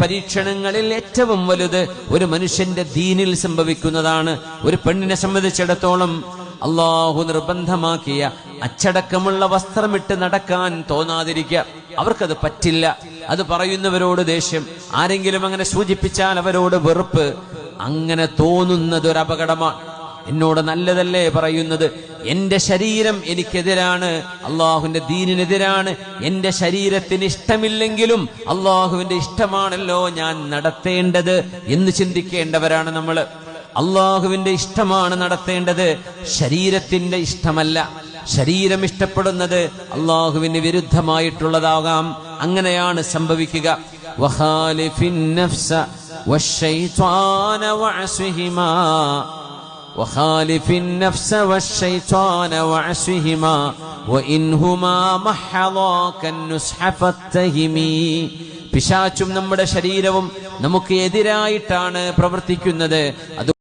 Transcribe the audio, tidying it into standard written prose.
പരീക്ഷണങ്ങളിൽ ഏറ്റവും വലുത് ഒരു മനുഷ്യന്റെ ദീനിൽ സംഭവിക്കുന്നതാണ്. ഒരു പെണ്ണിനെ സംബന്ധിച്ചിടത്തോളം അള്ളാഹു നിർബന്ധമാക്കിയ അച്ചടക്കമുള്ള വസ്ത്രമിട്ട് നടക്കാൻ തോന്നാതിരിക്കുക. അവർക്കത് പറ്റില്ല. അത് പറയുന്നവരോട് ദേഷ്യം, ആരെങ്കിലും അങ്ങനെ സൂചിപ്പിച്ചാൽ അവരോട് വെറുപ്പ്. അങ്ങനെ തോന്നുന്നതൊരു അപകടമാണ്. എന്നോട് നല്ലതല്ലേ പറയുന്നത്, എന്റെ ശരീരം എനിക്കെതിരാണ്, അള്ളാഹുവിന്റെ ദീനിനെതിരാണ്. എന്റെ ശരീരത്തിന് ഇഷ്ടമില്ലെങ്കിലും അള്ളാഹുവിന്റെ ഇഷ്ടമാണല്ലോ ഞാൻ നടത്തേണ്ടത് എന്ന് ചിന്തിക്കേണ്ടവരാണ് നമ്മൾ. അള്ളാഹുവിന്റെ ഇഷ്ടമാണ് നടത്തേണ്ടത്, ശരീരത്തിന്റെ ഇഷ്ടമല്ല. ശരീരം ഇഷ്ടപ്പെടുന്നത് അള്ളാഹുവിന് വിരുദ്ധമായിട്ടുള്ളതാകാം. അങ്ങനെയാണ് സംഭവിക്കുക. വഖാലിഫിൻ നഫ്സ വശൈത്വാന വഅസ്ഹിമാ വഖാലിഫിൻ നഫ്സ വശൈത്വാന വഅസ്ഹിമാ വഇൻഹുമാ മഹളാകൻ നുസ്ഹ ഫത്തഹിമി. പിശാചും നമ്മുടെ ശരീരവും നമുക്ക് എതിരായിട്ടാണ് പ്രവർത്തിക്കുന്നത്.